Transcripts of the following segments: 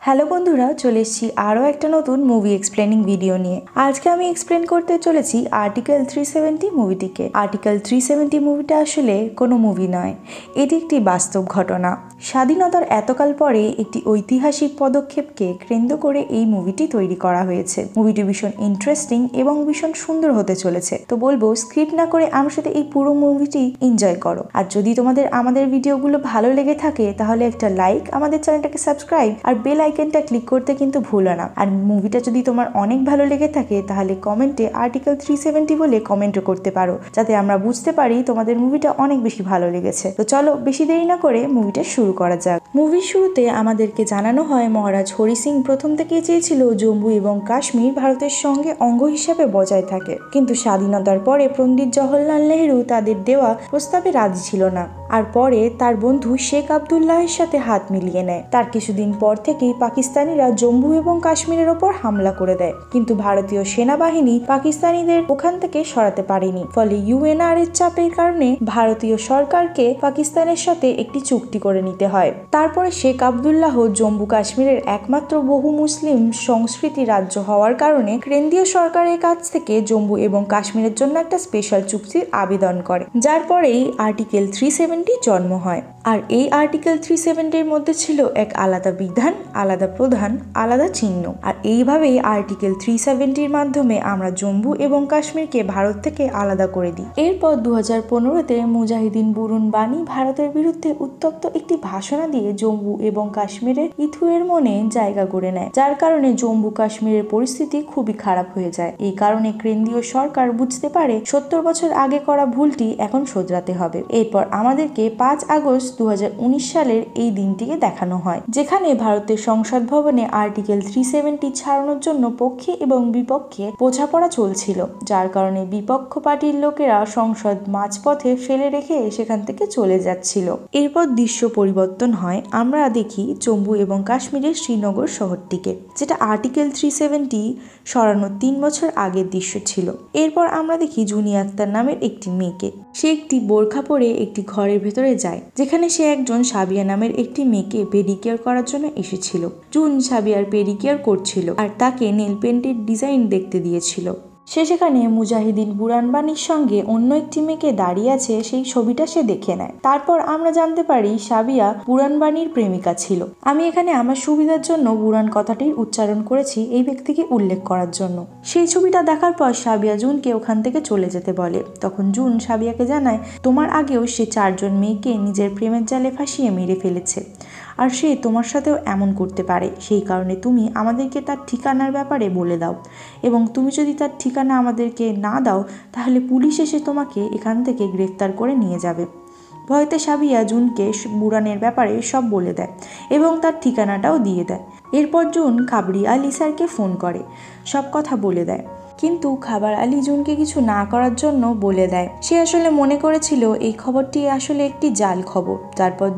Hello বন্ধুরা, চলে এসেছি আরও একটা নতুন মুভি এক্সপ্লেনিং ভিডিও নিয়ে। আজকে আমি এক্সপ্লেন করতে চলেছি আর্টিকেল 370 মুভিটিকে। আর্টিকেল 370 মুভিটা আসলে কোনো মুভি নয়, এটি একটি বাস্তব ঘটনা। স্বাধীনতার এতকাল পরে একটি ঐতিহাসিক পদক্ষেপকে কেন্দ্র করে এই মুভিটি তৈরি করা হয়েছে। মুভিটি ভীষণ ইন্টারেস্টিং এবং ভীষণ সুন্দর হতে চলেছে। তো বলবো স্ক্রিপ্ট না করে আমার সাথে এই পুরো মুভিটি এনজয় করো। আর যদি তোমাদের আমাদের ভিডিওগুলো ভালো লেগে থাকে তাহলে একটা লাইক, আমাদের চ্যানেলটাকে সাবস্ক্রাইব আর বেল আইকনটা ক্লিক করতে কিন্তু ভুলো না। আর মুভিটা যদি তোমার অনেক ভালো লেগে থাকে তাহলে কমেন্টে আর্টিকেল 370 বলে কমেন্টও করতে পারো, যাতে আমরা বুঝতে পারি তোমাদের মুভিটা অনেক বেশি ভালো লেগেছে। তো চলো বেশি দেরি না করে মুভিটা শুরু করা যাক। মুভির শুরুতে আমাদেরকে জানানো হয় মহারাজ হরি সিং প্রথম থেকেই চেয়েছিল জম্মু এবং কাশ্মীর ভারতের সঙ্গে অঙ্গ হিসাবে বজায় থাকে, কিন্তু স্বাধীনতার পরে পণ্ডিত জওহরলাল নেহরু তাদের দেওয়া প্রস্তাবে রাজি ছিল না। আর পরে তার বন্ধু শেখ আবদুল্লাহের সাথে হাত মিলিয়ে নেয়। তার কিছুদিন পর থেকেই পাকিস্তানিরা জম্মু এবং কাশ্মীরের ওপর হামলা করে দেয়, কিন্তু ভারতীয় সেনাবাহিনী পাকিস্তানিদের ওখান থেকে সরাতে পারেনি। ফলে ইউএনআর এর চাপের কারণে ভারতীয় সরকারকে পাকিস্তানের সাথে একটি চুক্তি করে নিতে হয়। তারপরে শেখ আবদুল্লাহ জম্মু কাশ্মীরের একমাত্র বহু মুসলিম সংস্কৃতি রাজ্য হওয়ার কারণে কেন্দ্রীয় সরকারের কাছ থেকে জম্মু এবং কাশ্মীরের জন্য একটা স্পেশাল চুক্তির আবেদন করে, যার পরেই আর্টিকেল 370 জন্ম হয়। আর এই আর্টিকেল 370 মধ্যে ছিল এক আলাদা বিধান, আলাদা প্রধান, আলাদা চিহ্ন। আর এইভাবেই আর্টিকেল 370 মাধ্যমে আমরা জম্মু এবং কাশ্মীরকে ভারত থেকে আলাদা করে দিই। এরপর 2015-তে মুজাহিদিন বুরুন বানি ভারতের বিরুদ্ধে উত্তপ্ত একটি ভাষণ দিয়ে জম্মু এবং কাশ্মীরের ইথুয়ের মনে জায়গা করে নেয়, যার কারণে জম্মু কাশ্মীরের পরিস্থিতি খুবই খারাপ হয়ে যায়। এই কারণে কেন্দ্রীয় সরকার বুঝতে পারে 70 বছর আগে করা ভুলটি এখন শোধরাতে হবে। এরপর আমাদেরকে 5 আগস্ট 2019 সালের এই দিনটিকে দেখানো হয়, যেখানে ভারতের সংসদ ভবনে আর্টিকেল 370 ছাড়ানোর জন্য পক্ষে এবং বিপক্ষে বোঝাপড়া চলছিল, যার কারণে বিপক্ষ পার্টির লোকেরা সংসদ মাঝপথে ফেলে রেখে সেখান থেকে চলে যাচ্ছিল। এরপর দৃশ্য পরিবর্তন হয়, আমরা দেখি জম্মু এবং কাশ্মীরের শ্রীনগর শহরটিকে, যেটা আর্টিকেল 370 সরানোর 3 বছর আগের দৃশ্য ছিল। এরপর আমরা দেখি জুনি আক্তার নামের একটি মেয়েকে। সে একটি বোরখা পরে একটি ঘরের ভেতরে যায়, যেখানে সে একজন সাবিয়া নামের একটি মেয়েকে পেডিকিউর করার জন্য এসেছিল। জুন সাবিয়ার পেডিকিউর করছিল আর তাকে নেল পেন্টের ডিজাইন দেখতে দিয়েছিল। সে সেখানে মুজাহিদিন বুরহান বানির সঙ্গে অন্য একটি মেয়েকে দাঁড়িয়ে আছে, সেই ছবিটা সে দেখে নেয়। তারপর আমরা জানতে পারি সাবিয়া বুরহান বানির প্রেমিকা ছিল। আমি এখানে আমার সুবিধার জন্য বুরহান কথাটির উচ্চারণ করেছি এই ব্যক্তিকে উল্লেখ করার জন্য। সেই ছবিটা দেখার পর সাবিয়া জুনকে ওখান থেকে চলে যেতে বলে। তখন জুন সাবিয়াকে জানায়, তোমার আগেও সে 4 জন মেয়েকে নিজের প্রেমের জালে ফাঁসিয়ে মেরে ফেলেছে, আর সে তোমার সাথেও এমন করতে পারে। সেই কারণে তুমি আমাদেরকে তার ঠিকানার ব্যাপারে বলে দাও, এবং তুমি যদি তার ঠিকানা আমাদেরকে না দাও তাহলে পুলিশ এসে তোমাকে এখান থেকে গ্রেফতার করে নিয়ে যাবে। ভয়তে সাবিয়া জুনকে বুরহানের ব্যাপারে সব বলে দেয় এবং তার ঠিকানাটাও দিয়ে দেয়। এরপর জুন খাবরি আলী স্যারকে ফোন করে, সব কথা বলে দেয়, কিন্তু খাবার আলী জুনকে কিছু না করার জন্য বলে দেয়। সে আসলে মনে করেছিল এই খবরটি আসলে একটি জাল খবর। তারপর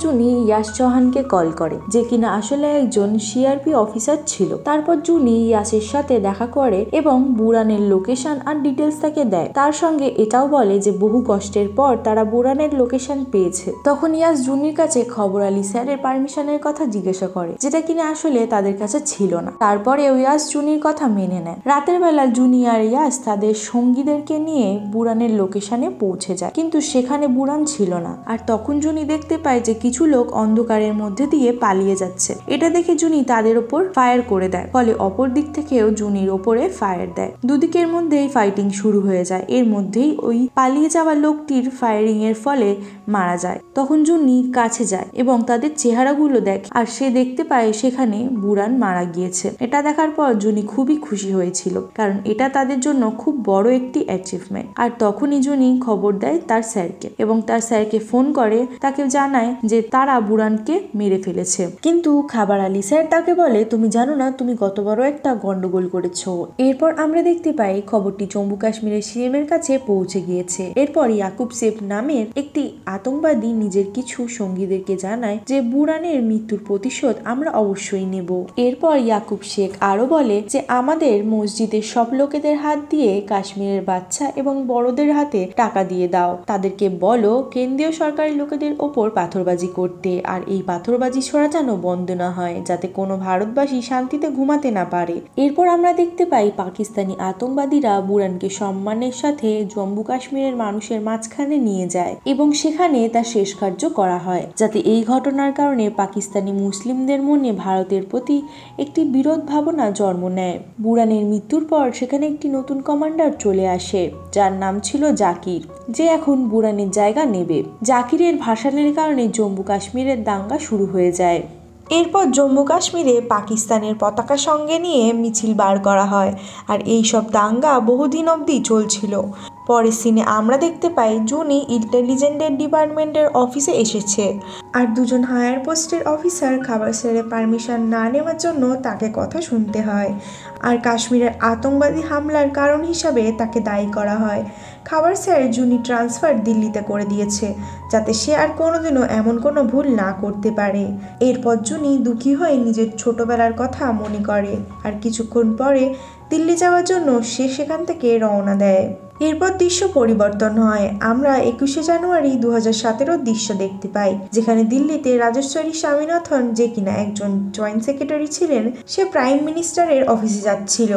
জুনি ইয়াস চৌহানকে কল করে, যে কিনা আসলে একজন সিআরপি অফিসার ছিল। তারপর জুনি ইয়াসের সাথে দেখা করে এবং বুরহানের লোকেশন আর ডিটেলস তাকে দেয়। তার সঙ্গে এটাও বলে যে বহু কষ্টের পর তারা বুরহানের লোকেশন পেয়েছে। তখন ইয়াস জুনির কাছে খবর আলী স্যারের পারমিশনের কথা জিজ্ঞাসা করে, যেটা কিনা আসলে তাদের কাছে ছিল না। তারপরে ইয়াস জুনির কথা মেনে নেয়। রাতের বেলা জুনি আর ইয়াস তাদের সঙ্গীদেরকে নিয়ে বুরহানের লোকেশনে পৌঁছে যায়, কিন্তু সেখানে বুরহান ছিল না। আর তখন জুনি দেখতে পায় যে কিছু লোক অন্ধকারের মধ্যে দিয়ে পালিয়ে যাচ্ছে। এটা দেখে জুনি তাদের ওপর ফায়ার করে দেয়, ফলে অপর দিক থেকেও জুনির ওপরে ফায়ার দেয়। দুদিকের মধ্যেই ফাইটিং শুরু হয়ে যায়। এর মধ্যেই ওই পালিয়ে যাওয়া লোকটির ফায়ারিং এর ফলে মারা যায়। তখন জুনি কাছে যায় এবং তাদের চেহারাগুলো দেখে, আর সে দেখতে পায় সেখানে বুরহান মারা গিয়েছে। এটা দেখার পর জুনি খুবই খুশি হয়েছিল, কারণ এটা তাদের জন্য খুব বড় একটি অ্যাচিভমেন্ট। আর তখনই জুনি খবর দেয় তার স্যারকে, এবং তার স্যারকে ফোন করে, তাকে জানায় যে তারা বুরহানকে মেরে ফেলেছে। কিন্তু খাবার আলী স্যার তাকে বলে, তুমি জানো না তুমি কত বড় একটা গন্ডগোল করেছো। এরপর আমরা দেখতে পাই খবরটি জম্মু কাশ্মীরের সিএম এর কাছে পৌঁছে গিয়েছে। এরপর ইয়াকুব শেখ নামের একটি আতঙ্কবাদী নিজের কিছু সঙ্গীদেরকে জানায় যে বুরহানের মৃত্যুর প্রতিশোধ আমরা অবশ্যই নেব। এরপর ইয়াকুব শেখ আরো বলে যে আমাদের মসজিদ মসজিদের সব লোকেদের হাত দিয়ে কাশ্মীরের বাচ্চা এবং বড়দের হাতে টাকা দিয়ে দাও, তাদেরকে বলো কেন্দ্রীয় সরকারের লোকেদের ওপর পাথরবাজি করতে, আর এই পাথরবাজি ছোড়া যেন বন্ধ না হয়, যাতে কোনো ভারতবাসী শান্তিতে ঘুমাতে না পারে। এরপর আমরা দেখতে পাই পাকিস্তানি আতঙ্কবাদীরা বুরহানকে সম্মানের সাথে জম্মু কাশ্মীরের মানুষের মাঝখানে নিয়ে যায় এবং সেখানে তার শেষ কার্য করা হয়, যাতে এই ঘটনার কারণে পাকিস্তানি মুসলিমদের মনে ভারতের প্রতি একটি বিরোধ ভাবনা জন্ম নেয়। বুরহানের মৃত্যুর পর সেখানে একটি নতুন কমান্ডার চলে আসে, যার নাম ছিল জাকির, যে এখন বুরহানের জায়গা নেবে। জাকিরের ভাষণের কারণে জম্মু কাশ্মীরের দাঙ্গা শুরু হয়ে যায়। এরপর জম্মু কাশ্মীরে পাকিস্তানের পতাকা সঙ্গে নিয়ে মিছিল বার করা হয়, আর এই সব দাঙ্গা বহুদিন অবধি চলছিল। পরের সিনে আমরা দেখতে পাই জুনি ইন্টেলিজেন্সের ডিপার্টমেন্টের অফিসে এসেছে, আর দুজন হায়ার পোস্টের অফিসার খাবার সেরে পারমিশন না নেওয়ার জন্য তাকে কথা শুনতে হয়, আর কাশ্মীরের আতঙ্কবাদী হামলার কারণ হিসাবে তাকে দায়ী করা হয়। খাবার স্যার জুনি ট্রান্সফার দিল্লিতে করে দিয়েছে, যাতে সে আর কোনোদিনও এমন কোনো ভুল না করতে পারে। এরপর জুনি দুঃখী হয়ে নিজের ছোটবেলার কথা মনে করে, আর কিছুক্ষণ পরে দিল্লি যাওয়ার জন্য সে সেখান থেকে রওনা দেয়। এরপর দৃশ্য পরিবর্তন হয়, আমরা 21শে জানুয়ারি 2017 দৃশ্য দেখতে পাই, যেখানে দিল্লিতে রাজেশ্বরী স্বামীনাথন, যে কিনা একজন জয়েন্ট সেক্রেটারি ছিলেন, সে প্রাইম মিনিস্টারের অফিসে যাচ্ছিল।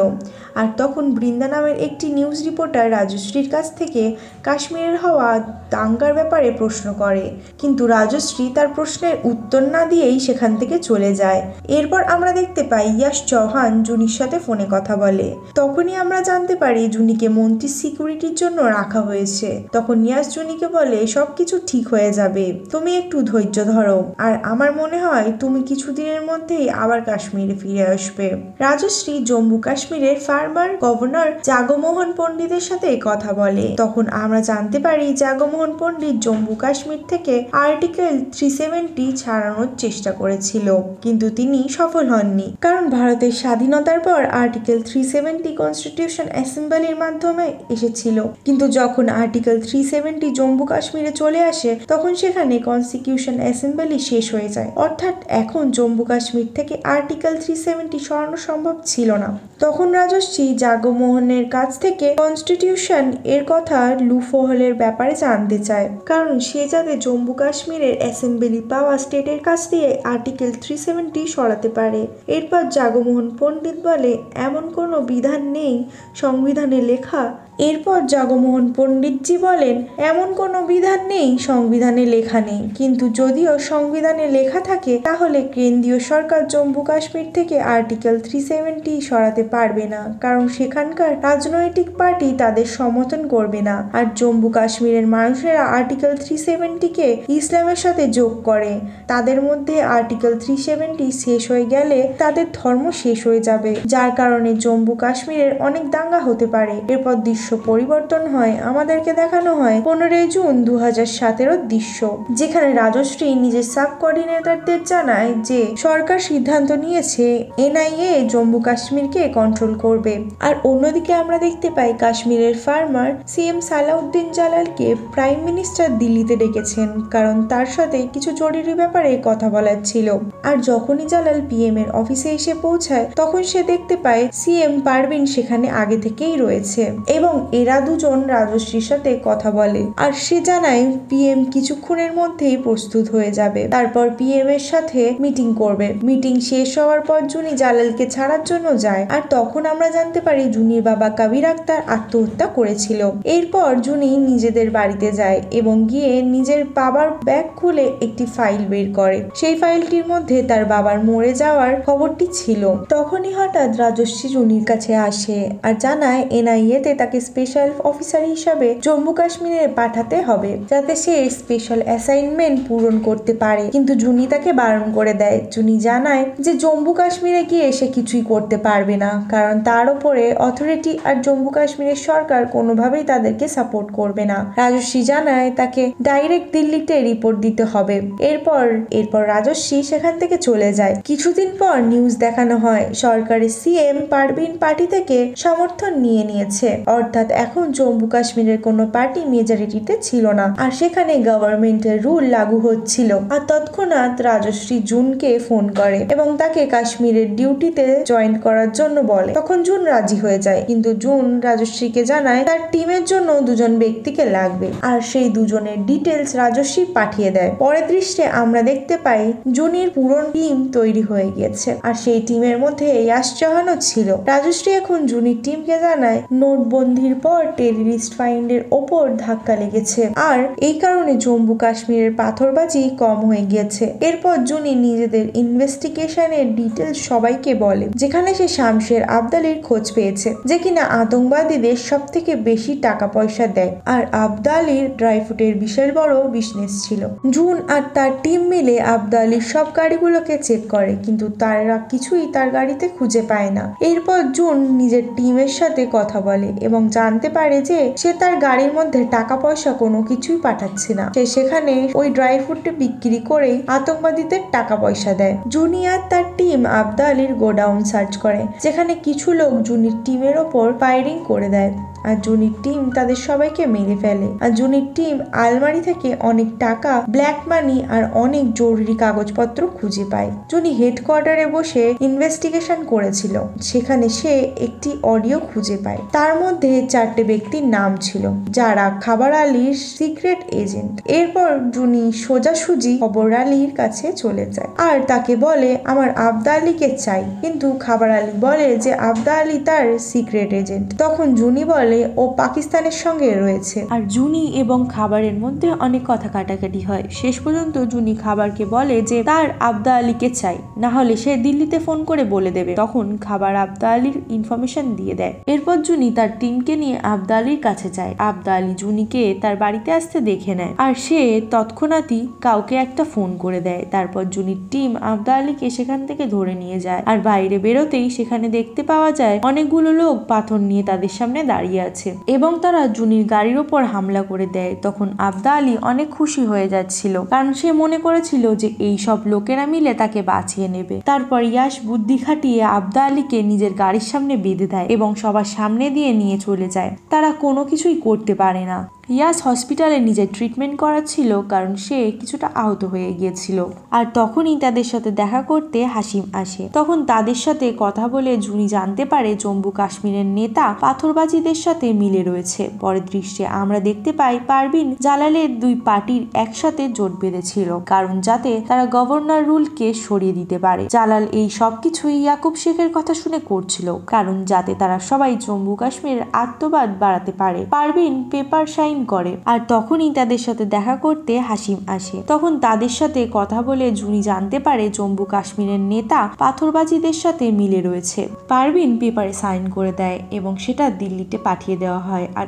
আর তখন বৃন্দা নামের একটি নিউজ রিপোর্টার রাজশ্রীর কাছ থেকে কাশ্মীরের হওয়া দাঙ্গার ব্যাপারে প্রশ্ন করে, কিন্তু রাজশ্রী তার প্রশ্নের উত্তর না দিয়েই সেখান থেকে চলে যায়। এরপর আমরা দেখতে পাই ইয়াশ চৌহান জুনির সাথে ফোনে কথা বলে। তখনই আমরা জানতে পারি জুনিকে মন্ত্রীর সিকিউরিটির জন্য রাখা হয়েছে। তখন ইয়াশ জুনিকে বলে সবকিছু ঠিক হয়ে যাবে, তুমি একটু ধৈর্য ধরো, আর আমার মনে হয় তুমি কিছুদিনের মধ্যেই আবার কাশ্মীরে ফিরে আসবে। রাজশ্রী জম্মু কাশ্মীরের ফার্মার গভর্নর জাগমোহন পণ্ডিতের সাথে কথা বলে। তখন আমরা জানতে পারি জাগমোহন পণ্ডিত জম্মু কাশ্মীর থেকে আর্টিকেল 370 ছাড়ানোর চেষ্টা করেছিল, কিন্তু তিনি সফল হননি, কারণ ভারতের স্বাধীনতার পর আর্টিকেল 370 কনস্টিটিউশন অ্যাসেম্বলির মাধ্যমে এসেছিল, কিন্তু যখন আর্টিকেল 370 জম্মু কাশ্মীরে চলে আসে তখন সেখানে কনস্টিটিউশন অ্যাসেম্বলি শেষ হয়ে যায়, অর্থাৎ এখন জম্মু কাশ্মীর থেকে আর্টিকেল 370 সরানো সম্ভব ছিল না। তখন রাজশ্রী জাগমোহনের কাছ থেকে কনস্টিটিউশন এর কথা লুফহলের ব্যাপারে জানতে চায়, কারণ সে যাতে জম্মু কাশ্মীরের অ্যাসেম্বলি পাওয়া স্টেটের কাছ দিয়ে আর্টিকেল 370 সরাতে পারে। এরপর জাগমোহন পণ্ডিত বলে এমন কোনো বিধান নেই সংবিধানে লেখা। এরপর জগমোহন পণ্ডিতজি বলেন এমন কোনো বিধান নেই সংবিধানে লেখা নেই, কিন্তু যদিও সংবিধানে লেখা থাকে তাহলে কেন্দ্রীয় সরকার জম্মু কাশ্মীর থেকে আর্টিকেল 370 সরাতে পারবে না, কারণ সেখানকার রাজনৈতিক পার্টি তাদের সমর্থন করবে না, আর জম্মু কাশ্মীরের মানুষেরা আর্টিকেল 370-কে ইসলামের সাথে যোগ করে। তাদের মধ্যে আর্টিকেল 370 শেষ হয়ে গেলে তাদের ধর্ম শেষ হয়ে যাবে, যার কারণে জম্মু কাশ্মীরের অনেক দাঙ্গা হতে পারে। এরপর দৃশ্য পরিবর্তন হয়, আমাদেরকে দেখানো হয় 15 জুন 2017 দৃশ্য, যেখানে রাজশ্রী নিজের সাব কোঅর্ডিনেটরদের জানায় যে সরকার সিদ্ধান্ত নিয়েছে NIA জম্মু কাশ্মীরকে কন্ট্রোল করবে। আর অন্যদিকে আমরা দেখতে পাই কাশ্মীরের ফার্মার CM সালাউদ্দিন জালালকে প্রাইম মিনিস্টার দিল্লিতে ডেকেছেন, কারণ তার সাথে কিছু জরুরি ব্যাপারে কথা বলার ছিল। আর যখনই জালাল PM এর অফিসে এসে পৌঁছায় তখন সে দেখতে পায় CM পারভিন সেখানে আগে থেকেই রয়েছে, এবং এরা দুজন রাজশ্রীর সাথে কথা বলে, আর সে জানায় PM কিছুক্ষণের মধ্যেই প্রস্তুত হয়ে যাবে। তারপর PM এর সাথে মিটিং করবে। মিটিং শেষ হওয়ার পর জুনি জালালকে ছাড়ার জন্য যায়, আর তখন আমরা জানতে পারি জুনির বাবা কবির আক্তার আত্মহত্যা করেছিল। এরপর জুনি নিজেদের বাড়িতে যায় এবং গিয়ে নিজের বাবার ব্যাগ খুলে একটি ফাইল বের করে। সেই ফাইলটির মধ্যে তার বাবার মরে যাওয়ার খবরটি ছিল। তখনই হঠাৎ রাজশ্রী জুনির কাছে আসে আর জানায় NIA তে তাকে স্পেশাল অফিসার হিসাবে জম্মু কাশ্মীরে পাঠাতে হবে, যাতে সে স্পেশাল অ্যাসাইনমেন্ট পূরণ করতে পারে, কিন্তু জুনি তাকে বারণ করে দেয়। জুনি জানায় যে জম্মু কাশ্মীরে গিয়ে সে কিছুই করতে পারবে না, কারণ তার উপরে অথরিটি আর জম্মু কাশ্মীরের সরকার কোনোভাবেই তাদেরকে সাপোর্ট করবে না। রাজশ্রী জানায় তাকে ডাইরেক্ট দিল্লিতে রিপোর্ট দিতে হবে। এরপর রাজশ্রী সেখান থেকে চলে যায়। কিছুদিন পর নিউজ দেখানো হয় সরকারের CM পারভিন পার্টি থেকে সমর্থন নিয়ে নিয়েছে, অর্থাৎ এখন জম্মু কাশ্মীরের কোনো পার্টি মেজরিটিতে ছিল না, আর সেখানে গভর্নমেন্টের রুল লাগু হচ্ছিল। আর তৎক্ষণাৎ রাজশ্রী জুনকে ফোন করে এবং তাকে কাশ্মীরের ডিউটিতে জয়েন করার জন্য বলে। তখন জুন রাজি হয়ে যায়, কিন্তু জুন রাজশ্রীকে জানায় তার টিমের জন্য দুজন ব্যক্তিকে লাগবে, আর সেই দুজনের ডিটেলস রাজশ্রী পাঠিয়ে দেয়। পরের দৃশ্যে আমরা দেখতে পাই জুনির পুরো টিম তৈরি হয়ে গিয়েছে, আর সেই টিমের মধ্যে ইয়াশ চাহানও ছিল। রাজশ্রী এখন জুনির টিমকে জানায় নোটবন্দির পর টেররিস্ট ফাইন্ডের ওপর ধাক্কা লেগেছে, আর এই কারণে জম্মু কাশ্মীরের পাথরবাজি কম হয়ে গিয়েছে। এরপর জুনি নিজেদের ইনভেস্টিগেশনের ডিটেলস সবাইকে বলে, যেখানে সে শামশের আবদালির খোঁজ পেয়েছে, যে কিনা আতঙ্কবাদীদের সব থেকে বেশি টাকা পয়সা দেয়, আর আবদালির ড্রাই ফ্রুটের বিশাল বড় বিজনেস ছিল। জুন আর তার টিম মিলে আবদালির সব গাড়িগুলোকে চেক করে, কিন্তু তারা কিছুই তার গাড়িতে খুঁজে পায় না। এরপর জুন নিজের টিমের সাথে কথা বলে এবং জানতে পারে যে সে তার গাড়ির মধ্যে টাকা পয়সা কোনো কিছুই পাঠাচ্ছে না, সে সেখানে ওই ড্রাই ফ্রুটটি বিক্রি করেই আতঙ্কবাদীদের টাকা পয়সা দেয়। জুনি আর তার টিম আবদালির গোডাউন সার্চ করে, যেখানে কিছু লোক জুনির টিমের ওপর ফায়ারিং করে দেয়, আর জুনির টিম তাদের সবাইকে মেরে ফেলে। আর জুনির টিম আলমারি থেকে অনেক টাকা, ব্ল্যাক মানি আর অনেক জরুরি কাগজপত্র খুঁজে পায়। জুনি হেডকোয়ার্টারে বসে ইনভেস্টিগেশন করেছিল, সেখানে সে একটি অডিও খুঁজে পায়। তার মধ্যে 4টে ব্যক্তির নাম ছিল, যারা খাবার আলীর সিক্রেট এজেন্ট। এরপর জুনি সোজাসুজি খবর আলীর কাছে চলে যায় আর তাকে বলে আমার আবদা আলীকে চাই, কিন্তু খাবার আলী বলে যে আবদা আলী তার সিক্রেট এজেন্ট। তখন জুনি বলে ও পাকিস্তানের সঙ্গে রয়েছে, আর জুনি এবং খাবারের মধ্যে অনেক কথা কাটাকাটি হয়। শেষ পর্যন্ত জুনি খাবারকে বলে যে তার আবদা আলীকে চাই, না হলে সে দিল্লিতে ফোন করে বলে দেবে। তখন খাবার আবদা আলীর ইনফরমেশন দিয়ে দেয়। এরপর জুনি তার টিমকে নিয়ে আবদা আলীর কাছে যায়। আবদা আলী জুনিকে তার বাড়িতে আসতে দেখে নেয়, আর সে তৎক্ষণাৎই কাউকে একটা ফোন করে দেয়। তারপর জুনির টিম আবদা আলীকে সেখান থেকে ধরে নিয়ে যায়, আর বাইরে বেরোতেই সেখানে দেখতে পাওয়া যায় অনেকগুলো লোক পাথর নিয়ে তাদের সামনে দাঁড়িয়ে আছে এবং তারা জুনির গাড়ির ওপর হামলা করে দেয়। তখন আবদা আলী অনেক খুশি হয়ে যাচ্ছিল, কারণ সে মনে করেছিল যে এই সব লোকেরা মিলে তাকে বাঁচিয়ে নেবে। তারপর ইয়াশ বুদ্ধি খাটিয়ে আবদা আলীকে নিজের গাড়ির সামনে বেঁধে দেয় এবং সবার সামনে দিয়ে নিয়ে চলে যায়। তারা কোনো কিছুই করতে পারে না। ইয়াস হসপিটালে নিজের ট্রিটমেন্ট করাচ্ছিল, কারণ সে কিছুটা আহত হয়ে গিয়েছিল। আর তখনই তাদের সাথে দেখা করতে হাসিম আসে। তখন তাদের সাথে কথা বলে জুনি জানতে পারে জম্মু কাশ্মীরের নেতা পাথরবাজিদের সাথে মিলে রয়েছে। পরের দৃশ্যে আমরা দেখতে পাই পারভিন জালালের দুই পার্টির একসাথে জোট বেঁধেছিল, কারণ যাতে তারা গভর্নর রুলকে সরিয়ে দিতে পারে। জালাল এই সবকিছুই ইয়াকুব শেখের কথা শুনে করছিল, কারণ যাতে তারা সবাই জম্মু কাশ্মীরের আত্মবাদ বাড়াতে পারে। পারভিন পেপার সাইন করে, আর তখনই তাদের সাথে দেখা করতে হাসিম আসে। তখন তাদের সাথে কথা বলে জুনি জানতে পারে জম্মু কাশ্মীরের নেতা পাথরবাজিদের সাথে মিলে রয়েছে। পারভিন পেপারে সাইন করে দেয় এবং সেটা দিল্লিতে পাঠিয়ে দেওয়া হয়। আর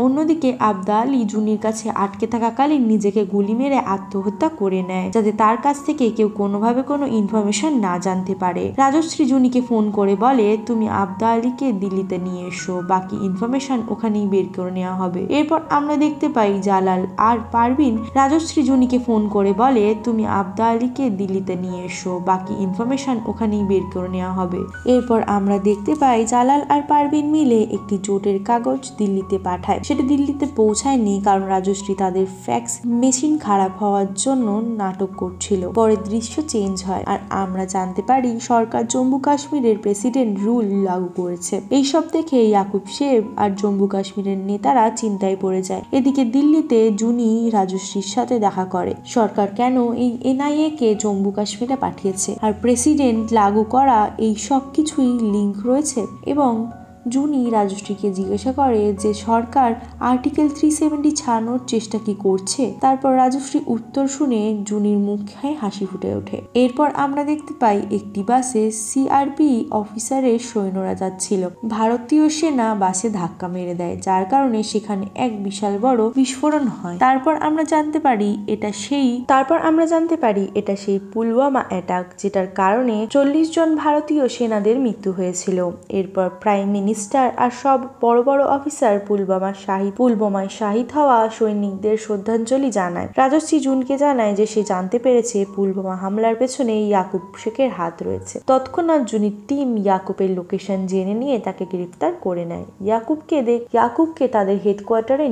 অন্যদিকে আবদা আলী জুনির কাছে আটকে থাকাকালীন নিজেকে গুলি মেরে আত্মহত্যা করে নেয়, যাতে তার কাছ থেকে কেউ কোনোভাবে কোনো ইনফরমেশন না জানতে পারে। রাজশ্রী জুনিকে ফোন করে বলে তুমি আবদা আলীকে দিল্লিতে নিয়ে এসো, বাকি ইনফরমেশন ওখানেই বের করে নেওয়া হবে। এরপর আমরা দেখতে পাই জালাল আর পারভিন রাজশ্রী জুনিকে ফোন করে বলে তুমি আবদা আলীকে দিল্লিতে নিয়ে এসো, বাকি ইনফরমেশন ওখানেই বের করে নেওয়া হবে। এরপর আমরা দেখতে পাই জালাল আর পারভিন মিলে একটি জোটের কাগজ দিল্লিতে পাঠায়। সেটা দিল্লিতে পৌঁছায়নি, কারণ রাজশ্রী তাদের ফ্যাক্স মেশিন খারাপ হওয়ার জন্য নাটক করছিল। পরের দৃশ্য চেঞ্জ হয় আর আমরা জানতে পারি সরকার জম্মু কাশ্মীরের প্রেসিডেন্ট রুল লাগু করেছে। এইসব দেখে ইয়াকুব শেখ আর জম্মু কাশ্মীরের নেতারা চিন্তায় পড়ে যায়। এদিকে দিল্লিতে জুনি রাজশ্রীর সাথে দেখা করে সরকার কেন এই এনআইএ কে জম্মু কাশ্মীরে পাঠিয়েছে, আর প্রেসিডেন্ট লাগু করা এই সব কিছুই লিঙ্ক রয়েছে। এবং জুনি রাজশ্রীকে জিজ্ঞাসা করে যে সরকার আর্টিকেল 370 ছাড়ানোর চেষ্টা কি করছে। তারপর রাজশ্রী উত্তর শুনে জুনির মুখে হাসি ফুটে ওঠে। এরপর আমরা দেখতে পাই একটি বাসে সিআরপি অফিসারের সৈন্যরা যাচ্ছিল। ভারতীয় সেনা বাসে ধাক্কা মেরে দেয়, যার কারণে সেখানে এক বিশাল বড় বিস্ফোরণ হয়। তারপর আমরা জানতে পারি এটা সেই পুলওয়ামা অ্যাটাক, যেটার কারণে 40 জন ভারতীয় সেনাদের মৃত্যু হয়েছিল। এরপর প্রাইম মিনিস্টার মিনিস্টার আর সব বড় বড় অফিসার পুলওয়ামায় শহীদ হওয়া সৈনিকদের শ্রদ্ধাঞ্জলি জানায়। রাজশ্রী জুনকে জানায় যে সে জানতে পেরেছে পুলওয়ামা হামলার পেছনে ইয়াকুব শেখের হাত রয়েছে। তৎক্ষণাৎ জুনির টিম ইয়াকুবের লোকেশন জেনে নিয়ে তাকে গ্রেফতার করে নেয়। ইয়াকুবকে তাদের হেডকোয়ার্টারে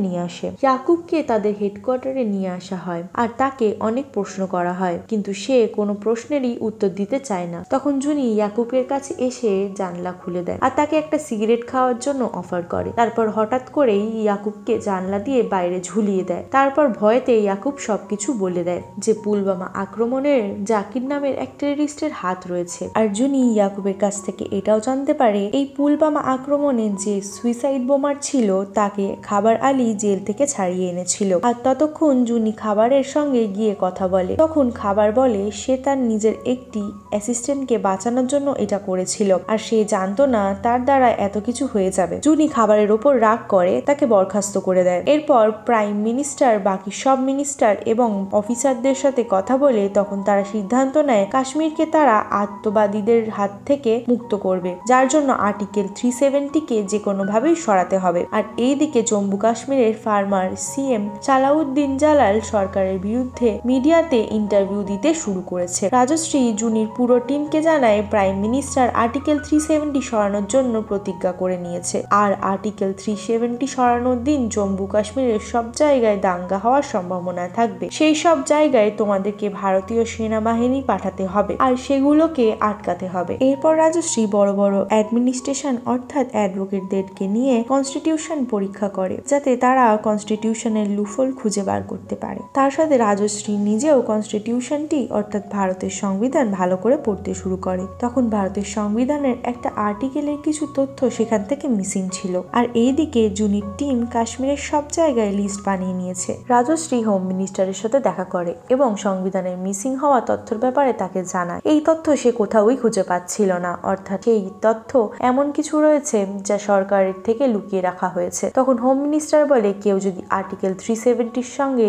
নিয়ে আসা হয় আর তাকে অনেক প্রশ্ন করা হয়, কিন্তু সে কোনো প্রশ্নেরই উত্তর দিতে চায় না। তখন জুনি ইয়াকুবের কাছে এসে জানলা খুলে দেয় আর তাকে একটা সিগারেট খাওয়ার জন্য অফার করে। তারপর হঠাৎ করেই ইয়াকুবকে জানলা দিয়ে বাইরে ঝুলিয়ে দেয়। তারপর ভয়েতে ইয়াকুব সবকিছু বলে দেয় যে পুলওয়ামা আক্রমণের জাকির নামের এক টেররিস্টের হাত রয়েছে। আর জুনি ইয়াকুবের কাছ থেকে এটাও জানতে পারে এই পুলওয়ামা আক্রমণে যে সুইসাইড বোমার ছিল তাকে খাবার আলী জেল থেকে ছাড়িয়ে এনেছিল। আর ততক্ষণ জুনি খাবারের সঙ্গে গিয়ে কথা বলে। তখন খাবার বলে সে তার নিজের একটি অ্যাসিস্ট্যান্টকে বাঁচানোর জন্য এটা করেছিল আর সে জানতো না তার দ্বারা এত কিছু হয়ে যাবে। জুনি খাবারের ওপর রাগ করে তাকে বরখাস্ত করে দেয়। এরপর প্রাইম মিনিস্টার বাকি সব মিনিস্টার এবং অফিসারদের সাথে কথা বলে তখন তারা সিদ্ধান্ত নেয় কাশ্মীরকে তারা আতঙ্কবাদীদের হাত থেকে মুক্ত করবে, যার জন্য আর্টিকেল 370-কে যে কোনোভাবেই সরাতে হবে। আর এইদিকে জম্মু কাশ্মীরের ফার্মার সিএম সালাউদ্দিন জালাল সরকারের বিরুদ্ধে মিডিয়াতে ইন্টারভিউ দিতে শুরু করেছে। রাজশ্রী জুনির পুরো টিমকে জানায় প্রাইম মিনিস্টার আর্টিকেল 370 সরানোর জন্য প্রতিজ্ঞা করে নিয়েছে আর আর্টিকেল 370 সরানোর দিন জম্মু কাশ্মীরের সব জায়গায় দাঙ্গা হওয়ার সম্ভাবনা থাকবে। সেই সব জায়গায় তোমাদেরকে ভারতীয় সেনাবাহিনী পাঠাতে হবে আর সেগুলোকে আটকাতে হবে। এরপর রাজশ্রী বড় বড় অ্যাডমিনিস্ট্রেশন অর্থাৎ অ্যাডভোকেটদেরকে নিয়ে কনস্টিটিউশন পরীক্ষা করে যাতে তারা কনস্টিটিউশনের লুফল খুঁজে বার করতে পারে। তার সাথে রাজশ্রী নিজেও কনস্টিটিউশনটি অর্থাৎ ভারতের সংবিধান ভালো করে পড়তে শুরু করে। তখন ভারতের সংবিধানের একটা আর্টিকেলের কিছু তথ্য সেখান থেকে মিসিং ছিল। আর এইদিকে জুনির টিম কাশ্মীরের সব জায়গায় লিস্ট বানিয়ে নিয়েছে। রাজশ্রী হোম মিনিস্টারের সাথে দেখা করে এবং সংবিধানের মিসিং হওয়া তথ্যের ব্যাপারে তাকে জানায়। এই তথ্য সে কোথাওই খুঁজে পাচ্ছিল না, অর্থাৎ এই তথ্য এমন কিছু রয়েছে যা সরকারের থেকে লুকিয়ে রাখা হয়েছে। তখন হোম মিনিস্টার বলে কেউ যদি আর্টিকেল 370-র সঙ্গে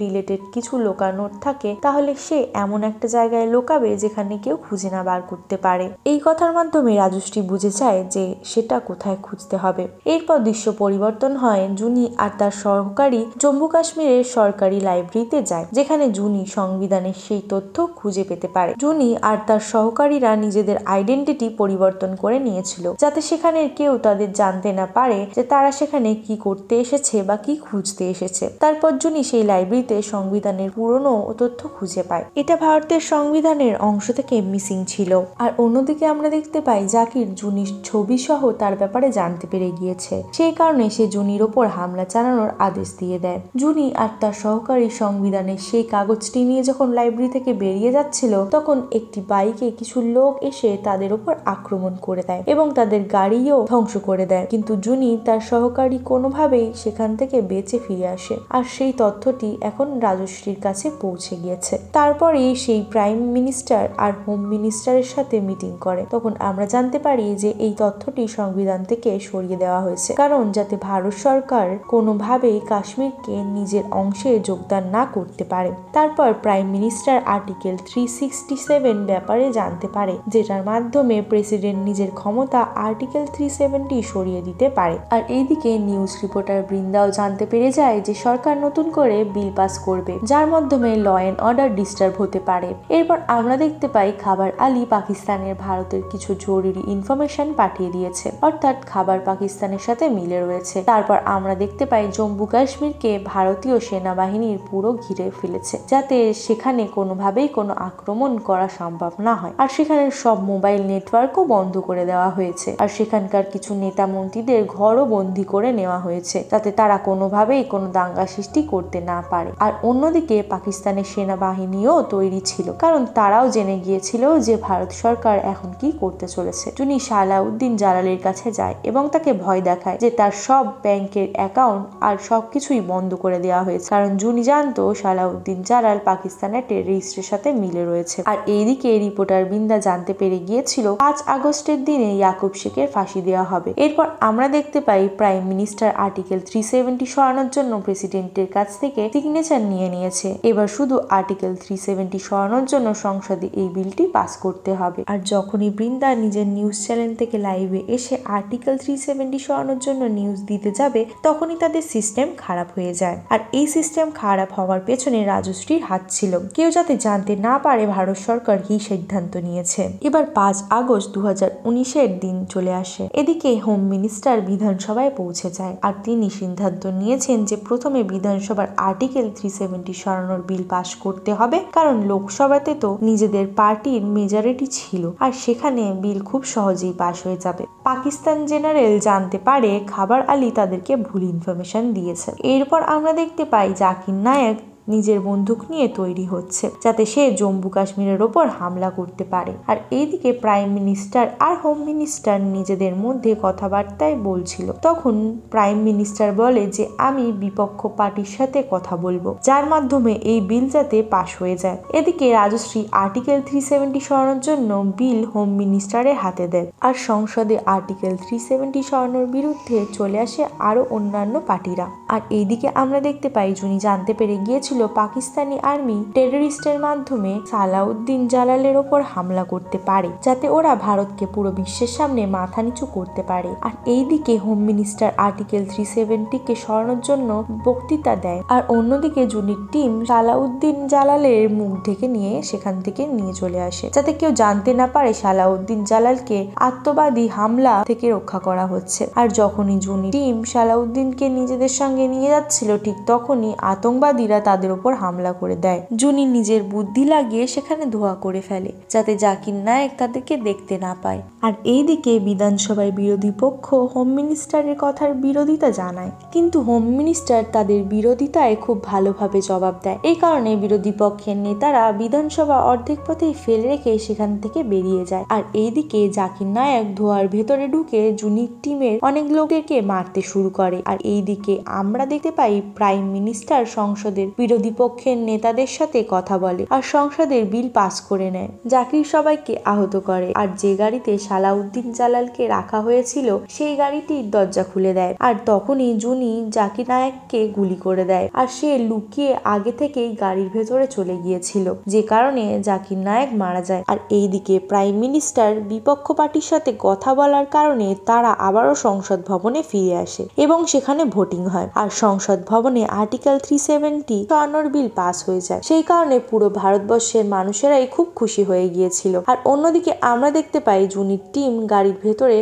রিলেটেড কিছু লোকানোর থাকে তাহলে সে এমন একটা জায়গায় লোকাবে যেখানে কেউ খুঁজে না বার করতে পারে। এই কথার মাধ্যমে রাজশ্রী বুঝে যায় যে সেটা কোথায় খুঁজতে হবে। এরপর দৃশ্য পরিবর্তন হয়। জুনি আর তার সহকারী জম্মু কাশ্মীরের সরকারি লাইব্রেরিতে যায় যেখানে জুনি সংবিধানের সেই তথ্য খুঁজে পেতে পারে। জুনি আর তার সহকারীরা নিজেদের আইডেন্টিটি পরিবর্তন করে নিয়েছিল যাতে সেখানে কেউ তাদের জানতে না পারে যে তারা সেখানে কি করতে এসেছে বা কি খুঁজতে এসেছে। তারপর জুনি সেই লাইব্রেরিতে সংবিধানের পুরনো তথ্য খুঁজে পায়। এটা ভারতের সংবিধানের অংশ থেকে মিসিং ছিল। আর অন্যদিকে আমরা দেখতে পাই জাকির জুনির ছবি সহ তার ব্যাপারে জানতে পেরে গিয়েছে। সেই কারণে সে জুনির ওপর হামলা চালানোর আদেশ দিয়ে দেয়। জুনি আর তার সহকারী সংবিধানের সেই কাগজটি নিয়ে যখন লাইব্রেরি থেকে বেরিয়ে যাচ্ছিল তখন একটি বাইকে কিছু লোক এসে তাদের উপর আক্রমণ করে দেয় এবং তাদের গাড়িও ধ্বংস করে দেয়, কিন্তু জুনি তার সহকারী কোনোভাবেই সেখান থেকে বেঁচে ফিরে আসে। আর সেই তথ্যটি এখন রাজশ্রীর কাছে পৌঁছে গিয়েছে। তারপরে সেই প্রাইম মিনিস্টার আর হোম মিনিস্টারের সাথে মিটিং করে। তখন আমরা জানতে পারি যে এই তথ্যটি সংবিধান থেকে সরিয়ে দেওয়া হয়েছে কারণ যাতে ভারত সরকার কোনোভাবেই কাশ্মীরকে নিজের অংশে যোগদান না করতে পারে। তারপর প্রাইম মিনিস্টার আর্টিকেল 367 ব্যাপারে জানতে পারে যেটার মাধ্যমে প্রেসিডেন্ট নিজের ক্ষমতা আর্টিকেল 370 সরিয়ে দিতে পারে। আর এইদিকে নিউজ রিপোর্টার বৃন্দাও জানতে পেরে যায় যে সরকার নতুন করে বিল পাস করবে যার মাধ্যমে ল অ্যান্ড অর্ডার ডিস্টার্ব হতে পারে। এরপর আমরা দেখতে পাই খাবার আলী পাকিস্তানের ভারতের কিছু জরুরি ইনফরমেশন পাঠিয়ে দিয়েছে, অর্থাৎ খাবার পাকিস্তানের সাথে মিলে রয়েছে। তারপর আমরা দেখতে পাই জম্মু কাশ্মীরকে ভারতীয় সেনাবাহিনীর পুরো ঘিরে ফেলেছে যাতে সেখানে কোনোভাবেই কোনো আক্রমণ করা সম্ভব না হয়। আর সেখানে সব মোবাইল নেটওয়ার্কও বন্ধ করে দেওয়া হয়েছে। আর সেখানকার কিছু নেতা মন্ত্রীদের ঘরও বন্দী করে নেওয়া হয়েছে যাতে তারা কোনোভাবেই কোনো দাঙ্গা সৃষ্টি করতে না পারে। আর অন্যদিকে পাকিস্তানের সেনাবাহিনীও তৈরি ছিল কারণ তারাও জেনে গিয়েছিল যে ভারত সরকার এখন কি করতে চলেছে। জুনি সালাউদ্দিন জালালের কাছে যায় এবং তাকে ভয় দেখায় যে তার সব ব্যাংকের অ্যাকাউন্ট আর সবকিছুই বন্ধ করে দেওয়া হয়েছে কারণ জুনি জানতো সালাউদ্দিন জালাল পাকিস্তানের টেররিস্টের সাথে মিলে রয়েছে। আর এইদিকে রিপোর্টার বৃন্দা জানতে পেরে গিয়েছিল 5 আগস্টের দিনে ইয়াকুব শেখের ফাঁসি দেওয়া হবে। এরপর আমরা দেখতে পাই প্রাইম মিনিস্টার আর্টিকেল 370 সরানোর জন্য প্রেসিডেন্টের কাছ থেকে সিগনেচার নিয়ে নিয়েছে। এবার শুধু আর্টিকেল 370 সরানোর জন্য সংসদে এই বিলটি পাস করতে হবে। আর যখনই বৃন্দা নিজের নিউজ চ্যানেল থেকে লাইভে এসে আর্টিকেল 370 সরানোর জন্য নিউজ দিতে যাবে, তখনই তাদের সিস্টেম খারাপ হয়ে যায়। আর এই সিস্টেম খারাপ হওয়ার পেছনে রাজশ্রীর হাত ছিল। কেউ যাতে জানতে না পারে ভারত সরকার কি সিদ্ধান্ত নিয়েছে। এবার 5 আগস্ট 2019-এর দিন চলে আসে। এদিকে হোম মিনিস্টার বিধানসভায় পৌঁছে যায় আর তিনি সিদ্ধান্ত নিয়েছেন যে প্রথমে বিধানসভার আর্টিকেল 370 সরানোর বিল পাস করতে হবে, কারণ লোকসভাতে তো নিজেদের পার্টির মেজরিটি ছিল আর সেখানে বিল খুব সহজেই পাস হয়ে যাবে। পাকিস্তান জেনারেল জানতে পারে খাবার আলী তাদেরকে ভুল ইনফরমেশন দিয়েছে। এরপর আমরা দেখতে পাই জাকির নায়েক নিজের বন্দুক নিয়ে তৈরি হচ্ছে যাতে সে জম্মু কাশ্মীরের ওপর হামলা করতে পারে। আর এইদিকে প্রাইম মিনিস্টার আর হোম মিনিস্টার নিজেদের মধ্যে কথাবার্তায় বলছিল। তখন প্রাইম মিনিস্টার বলে যে আমি বিপক্ষ পার্টির সাথে কথা বলবো, যার মাধ্যমে এই বিল যাতে পাশ হয়ে যায়। এদিকে রাজশ্রী আর্টিকেল 370 সরানোর জন্য বিল হোম মিনিস্টারের হাতে দেয় আর সংসদে আর্টিকেল 370 সরানোর বিরুদ্ধে চলে আসে আরো অন্যান্য পার্টিরা। আর এইদিকে আমরা দেখতে পাই যিনি জানতে পেরে গিয়েছিল পাকিস্তানি আর্মি টেররিস্টের মাধ্যমে সালাউদ্দিন জালালের ওপর হামলা করতে পারে, যাতে ওরা ভারতকে পুরো বিশ্বের সামনে মাথা নিচু করতে পারে। আর এইদিকে হোম মিনিস্টার আর্টিকেল 370-কে সরানোর জন্য বক্তৃতা দেয় আর অন্যদিকে জুনির টিম সালাউদ্দিন জালালের মুখ ঢেকে নিয়ে সেখান থেকে নিয়ে চলে আসে, যাতে কেউ জানতে না পারে সালাউদ্দিন জালালকে আত্মবাদী হামলা থেকে রক্ষা করা হচ্ছে। আর যখনই জুনি টিম সালাউদ্দিনকে নিজেদের সঙ্গে নিয়ে যাচ্ছিল, ঠিক তখনই আতঙ্কবাদীরা তাদের উপর হামলা করে দেয়। জুনি নিজের বুদ্ধি লাগিয়ে সেখানে ধোয়া করে ফেলে যাতে জাকির নায়েক তাদেরকে দেখতে না পায়। আর এইদিকে বিধানসভায় বিরোধী পক্ষ হোম মিনিস্টারের কথার বিরোধিতা জানায়, কিন্তু হোম মিনিস্টার তাদের বিরোধিতায় খুব ভালোভাবে জবাব দেয়। এই কারণে বিরোধী পক্ষের নেতারা বিধানসভা অর্ধেক পথেই ফেলে রেখে সেখান থেকে বেরিয়ে যায়। আর এইদিকে জাকির নায়েক ধোয়ার ভেতরে ঢুকে জুনির টিমের অনেক লোকদেরকে মারতে শুরু করে। আর এইদিকে আমরা দেখতে পাই প্রাইম মিনিস্টার সংসদের বিরোধী পক্ষের নেতাদের সাথে কথা বলে আর সংসদের বিল পাস করে নেয়। জাকির সবাইকে আহত করে আর যে গাড়িতে সালাউদ্দিন জালালকে রাখা হয়েছিল সেই গাড়িটির দরজা খুলে দেয়। আর তখনই জুনি জাকির নায়েককে গুলি করে দেয় আর সে লুকিয়ে আগে থেকেই গাড়ির ভেতরে চলে গিয়েছিল, যে কারণে জাকির নায়েক মারা যায়। আর এইদিকে প্রাইম মিনিস্টার বিপক্ষ পার্টির সাথে কথা বলার কারণে তারা আবারও সংসদ ভবনে ফিরে আসে এবং সেখানে ভোটিং হয় আর সংসদ ভবনে আর্টিকেল 370 সরানোর বিল পাস হয়ে যায়। সেই কারণে পুরো ভারতবর্ষের মানুষেরাই খুব খুশি হয়ে গিয়েছিল। আর অন্যদিকে আমরা দেখতে পাই জুনির টিম গাড়ির ভেতরে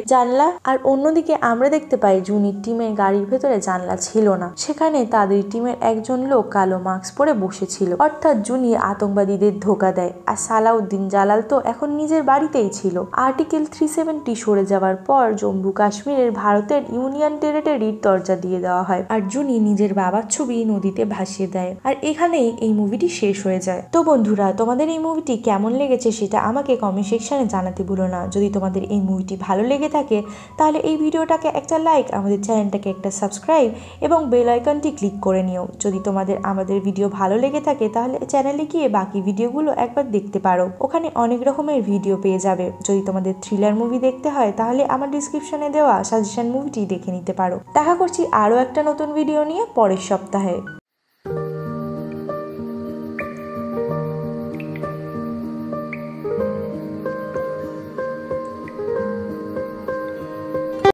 গাড়ির ভেতরে জানলা ছিল না, সেখানে তাদের টিমের একজন লোক কালো মাস্ক পরে বসেছিল। অর্থাৎ জুনি আতঙ্কবাদীদের ধোকা দেয় আর সালাউদ্দিন জালাল তো এখন নিজের বাড়িতেই ছিল। আর্টিকেল 370 সরে যাওয়ার পর জম্মু কাশ্মীরের ভারতের ইউনিয়ন টেরিটরির দরজা দিয়ে দেওয়া হয় আর জুনি নিজের বাবার ছবি নদীতে ভাসিয়ে দেয়। আর এখানেই এই মুভিটি শেষ হয়ে যায়। তো বন্ধুরা, তোমাদের এই মুভিটি কেমন লেগেছে সেটা আমাকে কমেন্ট সেকশনে জানাতে ভুলো না। যদি তোমাদের এই মুভিটি ভালো লেগে থাকে তাহলে এই ভিডিওটাকে একটা লাইক, আমাদের চ্যানেলটাকে একটা সাবস্ক্রাইব এবং বেল আইকনটি ক্লিক করে নিও। যদি তোমাদের আমাদের ভিডিও ভালো লেগে থাকে তাহলে চ্যানেলে গিয়ে বাকি ভিডিওগুলো একবার দেখতে পারো, ওখানে অনেক রকমের ভিডিও পেয়ে যাবে। যদি তোমাদের থ্রিলার মুভি দেখতে হয় তাহলে আমার ডিসক্রিপশনে দেওয়া সাজেশন মুভিটি দেখে নিতে পারো। দেখা করছি আরও একটা নতুন ভিডিও নিয়ে পরের সপ্তাহে।